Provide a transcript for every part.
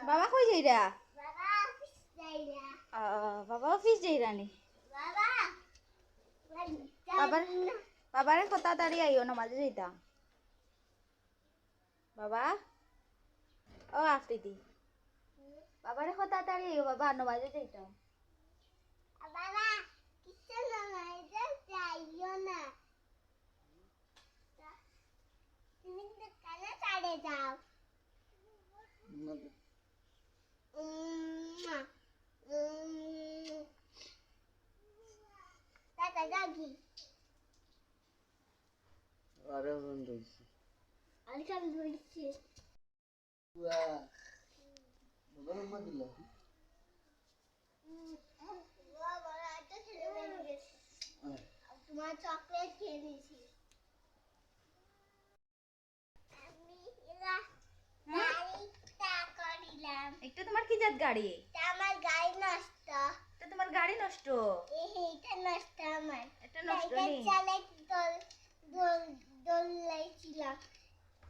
বাবা কই যাইরা? বাবা অফিস যাইরা নি? বাবার বাবারে কত তাড়াতাড়ি আইও না মাঝে যাইতাম। বাবা ও আফ্রিদি বাবারে কত তাড়াতাড়ি আইও বাবা নমাজে যাইতাম। বাবা কিসে নমাজে যাইও না, তুমি দোকানে চলে যাও। দাদা দাদি আরে বন্ধ হইছে আলকাল ধরছি পুরা বড় মা দিলা বাবা আটা ছেড়ে বেরিয়ে গেছে। তোমার চকলেট খেয়ে নিয়েছি আমি। এলা গাড়িটা করিলাম। একটা তোমার কি জাত গাড়ি? আমার গাড়ি নষ্ট। এটা তোমার গাড়ি নষ্ট? এটা নষ্ট আমার। এটা নষ্ট এটা নেই। চালে দোল দোল দোল লাইছিলাম,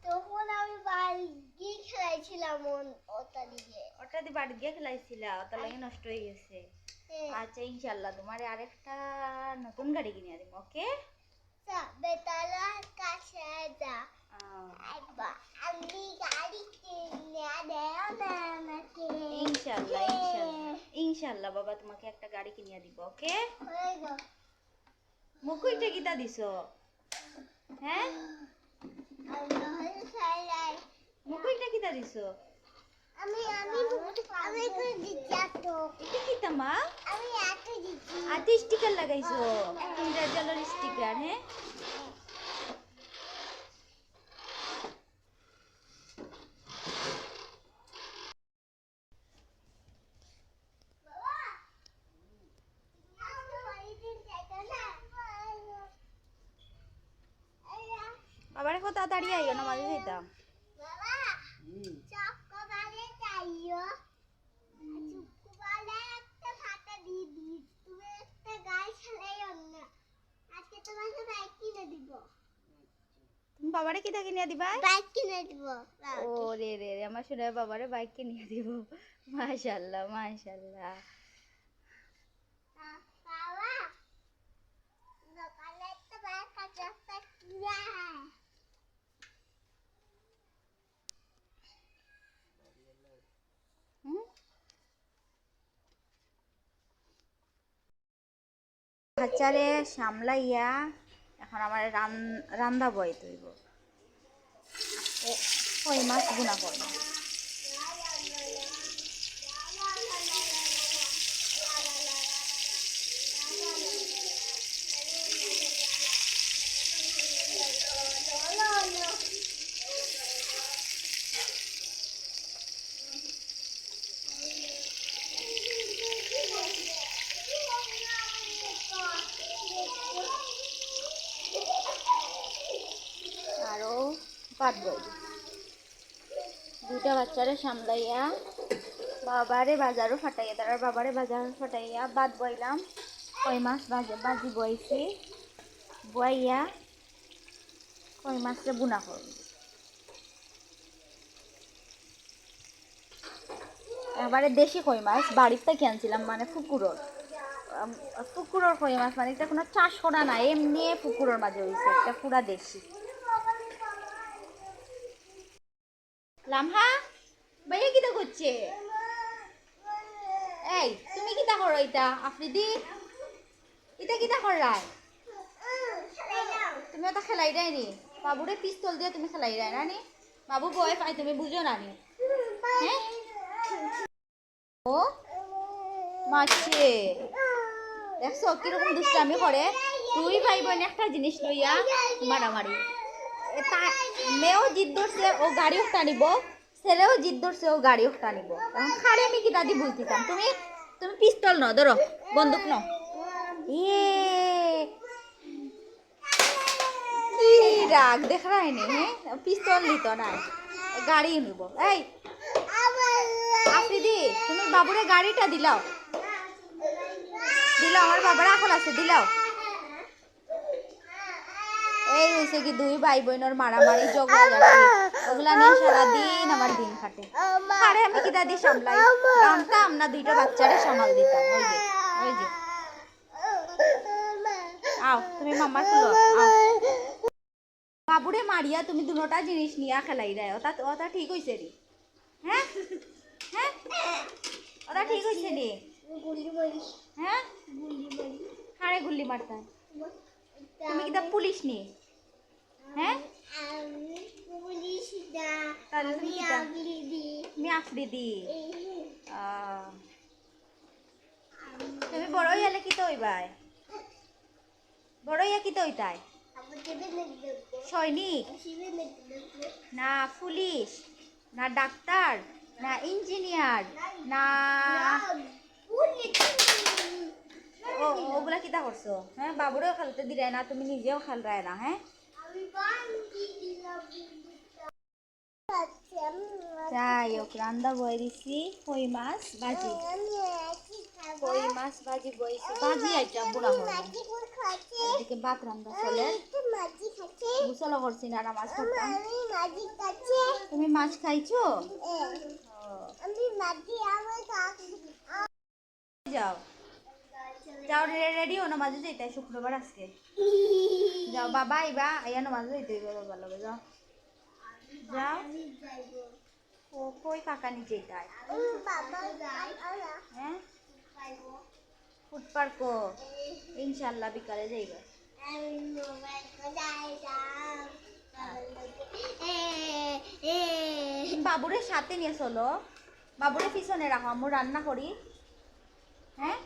তখন আমি বাড়ি গিয়ে খেলাইছিলাম ওটা দিয়ে। ওটা দিয়ে বাড়ি গিয়ে খেলাইছিলা, ওটা লাগে নষ্ট হয়ে গেছে। আচ্ছা ইনশাআল্লাহ তোমারে আরেকটা নতুন গাড়ি কিনে দিব, ওকে? বেতালার কাছে যা আমি গাড়ি কিনে দেও না আমাকে। ইনশাআল্লাহ ইনশাআল্লাহ ইনশাআল্লাহ বাবা তোমাকে একটা গাড়ি কিনে দিব, ওকে? হয়ে গো মুকুইটা কিটা দিছো? হ্যাঁ মুকুইটা কিটা দিছো? আমি আমি আমি করে দিচ্ছি তো। এটা কিটা মা? আমি এত দিচ্ছি। আতে স্টিকার লাগাইছো, ইন্দ্রজালের স্টিকার। হ্যাঁ বাবারে কত তাড়াতাড়ি আইও না মাঝে যাইতাম। বাবা চকবারে যাইও, চকবারে একটা ফাটা দিয়ে দিই, তুমি একটা গাড়ি চালাইও না। আজকে তোমাকে বাইক কিনে দিব। তুমি বাবারে কিটা কিনে দিবা? বাইক কিনে দিব। ও রে রে রে আমার শুনে বাবারে বাইক কিনে দিব। মাশাআল্লাহ মাশাআল্লাহ। বাবা দোকানে একটা বাইক আছে কিনা। বাচ্চারে সামলাইয়া এখন আমার রান্দা বই তৈব। কই মাছ গুনা করবো। আরো ভাত বই দুইটা বাচ্চারে সামলাইয়া বাবারে বাজারও ফাটাইয়া তার বাবারে বাজার ফাটাইয়া ভাত বইলাম। কই মাছ বাজি বইছি, বইয়া কই মাছরে বুনা করব। এবারে দেশি কই মাছ বাড়ির থেকে আনছিলাম, মানে পুকুরের কই মাছ, মানে এটা কোনো চাষ করা না, এমনি পুকুরের মাঝে হয়েছে, একটা পুরা দেশি। লামহা ভাইয়া কিটা করছে? এই তুমি কিটা করো? এটা আফ্রিদি এটা কিটা করলাই? তুমি ওটা খেলাই দেয় নি? বাবুরে পিস্তল দিয়ে তুমি খেলাই দেয় না নি? বাবু বয় পাই তুমি বুঝো না নি? হ্যাঁ ও মারছে, দেখছো কিরকম দুষ্টামি করে। তুই ভাই বোন একটা জিনিস লইয়া মারামারি। মেয়েও জিদ ধরছে ও গাড়িও টানিব, ছেলেও জিদ ধরছে ও গাড়িও টানিব। এখন খাড়ে আমি কি দাদি বলতেতাম, তুমি তুমি পিস্তল ন ধরো, বন্দুক ন। ইয়ে কি রাগ দেখ রায়নি, হ্যাঁ পিস্তল নিত না, গাড়ি নিব। এই আফ্রিদি তুমি বাবুরে গাড়িটা দিলাও, দিলাও, আমার বাবার আখল আছে দিলাও। এই হয়েছে কি দুই ভাই বোনের মারামারি ঝগড়া ঝাঁটি, ওগুলা নিয়ে সারাদিন আমার দিন কাটে। আরে আমি কিটা দিয়ে সামলাই, আনতাম না দুইটা বাচ্চারে সামাল দিতাম। ওই যে আও তুমি মামার কুলো আও। বাবুরে মারিয়া তুমি দুটা জিনিস নিয়া খেলাই দেয়, ওটা ঠিক হয়েছে রে? হ্যাঁ হ্যাঁ ওটা ঠিক হয়েছে রে? হ্যাঁ হারে গুল্লি মারতাম। তুমি কিটা পুলিশ নি? হ্যাঁ তাহলে তুমি কিটা? তুমি আফ্রিদি। তুমি বড় হইলে কি তো হইবাই? বড় হইয়া কি তো হইতাই? সৈনিক না পুলিশ না ডাক্তার না ইঞ্জিনিয়ার না ওগুলা কিতা করছো? হ্যাঁ বাবুরেও খেলতে দিলে না, তুমি নিজেও খেল রায় না। হ্যাঁ যাই হোক রান্দা বয়ে দিছি কই মাছ ভাজি। কই মাছ ভাজি বইছি, ভাজি আইটা বুড়া হল। এদিকে ভাত রান্দা চলে, গোসল করছি না, মাছ খাইতাম। তুমি মাছ খাইছো? যাও যাও রেডি হো, নামাজে যাইতে শুক্রবার আজকে। যাও বাবা আইবা, আইয়া নামাজে যাইতে হইবা বাবার লগে। যাও যাও। ও কই কাকা নিচে যাই? হ্যাঁ ফুড পার্ক ইনশাল্লাহ বিকালে যাইবা। বাবুরে সাথে নিয়ে চলো, বাবুরে পিছনে রাখো, আমি রান্না করি। হ্যাঁ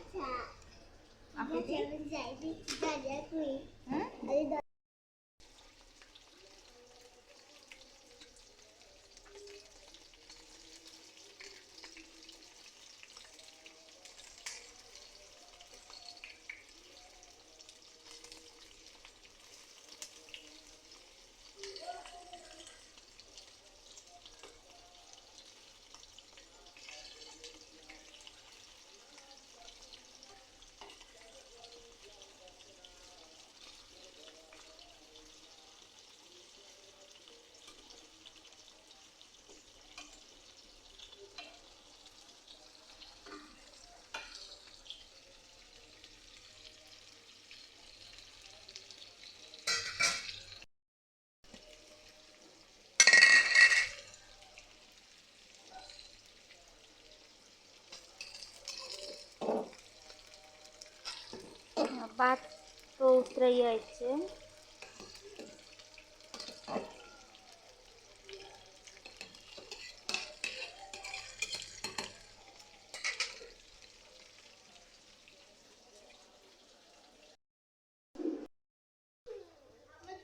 ভাত তো উতরাই আছে।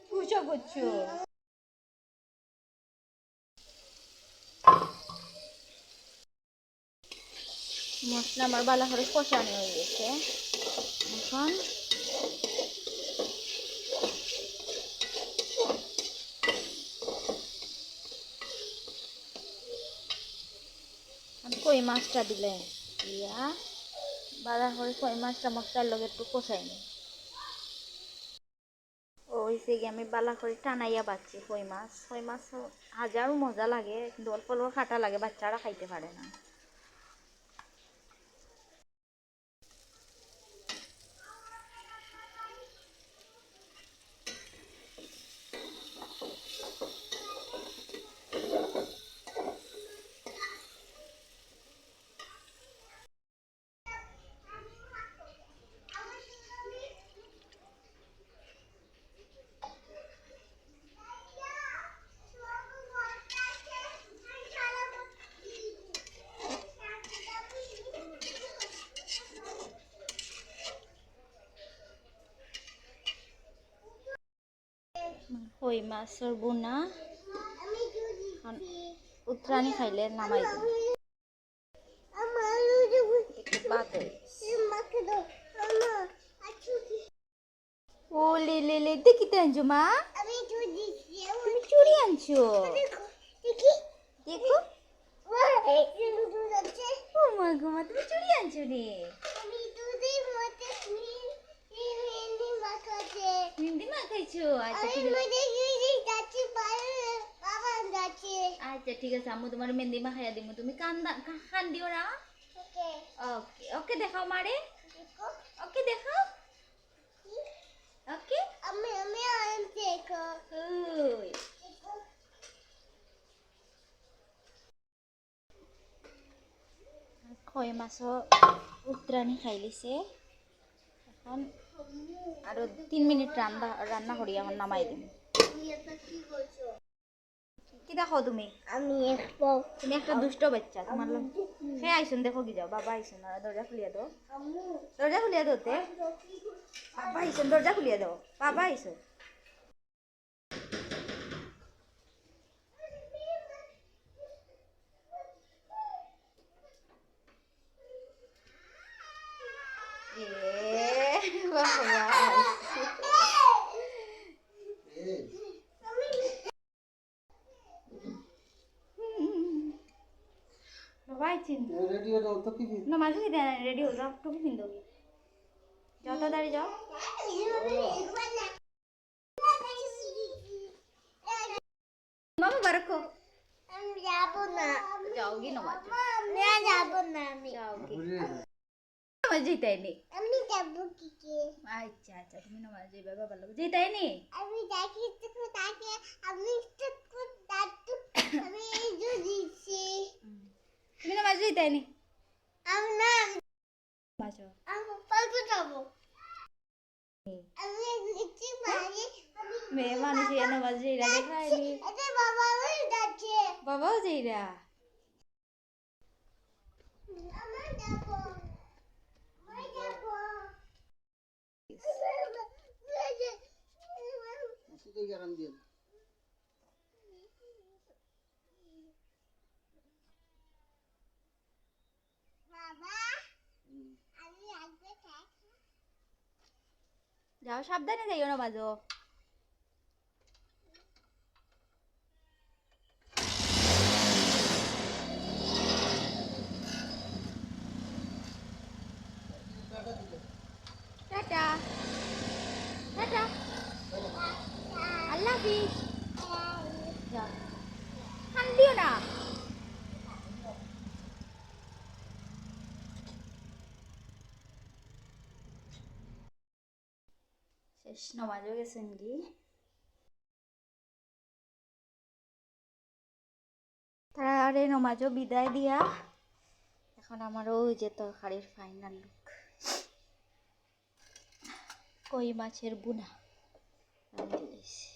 পুজো করছো? মশলা আমার বালা করে কষানো হয়ে গেছে। এখন কই মাছটা দিলে দিয়া বালা করে কই মাছটা মশলার লগে একটু কষাই নি। ওইসে গিয়ে আমি বালা করে টানাইয়া বাচ্ছি কই মাছ। কই মাছ হাজারও মজা লাগে, কিন্তু অল্প অল্প খাটা লাগে, বাচ্চারা খাইতে পারে না। কই মাছের বোনা উত্তরানি খাইলে নামাই দিন। ও লে লে লে দেখিতে আনছো মা? তুমি চুড়ি আনছো? দেখো ও মা গো মা, তুমি চুড়ি আনছো রে? মেহেন্দি মাখাইছো? আচ্ছা আচ্ছা ঠিক আছে আম্মু তোমার মেহেন্দি মাখাইয়া দিব তুমি কান্দিও না ওকে ওকে ওকে দেখাও মারে দেখো ওকে দেখাও ওকে আমি দেখো ওই দেখো কই মাছও উত্তরানি খাই লিছে এখন আরো 3 মিনিট রান্না করি এখন নামাই দিম তুমি এটা কি বলছো কি দেখো তুমি আমি একটু তুমি একটা দুষ্ট বাচ্চা তোমার সে আইসুন দেখো কি যাও বাবা আইসুন না দরজা খুলিয়া দাও আম্মু দরজা খুলিয়া দাও তে বাবা আইসুন দরজা খুলিয়া দাও বাবা আইসুন বাবা আইছেন রেডি হয়ে যাও তো কি नमाज ही देना रेडी हो जाओ टोपी पहन दोगे जाओ तो दाड़ी जाओ मामा बरको আমি যাব না जाओगी नमाज আমি যাব না আমি जाओगी ঘুরে नमाज जीता नहीं আমি যাব কি কে अच्छा अच्छा तुम नमाज जी बाबा बोलो जीता नहीं আমি দেখি তো তাকে আমি তো দাদু আমি এই যে দিছি तुम नमाज जीता नहीं আমি না माचो আমি পাল্টে যাব আমি একটু মারি আমি मैं माने से नमाज जी रहा देखा नहीं এটা বাবা আমি ডাকে बाबा जी रहा আমার যাব মই যাব মসজিদে গেলাম দিয়ে বাবা আমি আসবে খাই जाओ सावधाने जाइयो नमाजो टाटा टाटा अल्लाह हाफिज जाओ कांदियो ना শেষ নমাজও গেছেন কি তারে নমাজও বিদায় দিয়া এখন আমারও ওই যে তরকারির ফাইনাল লুক কই মাছের বুনা রাঁধতে দিয়েছি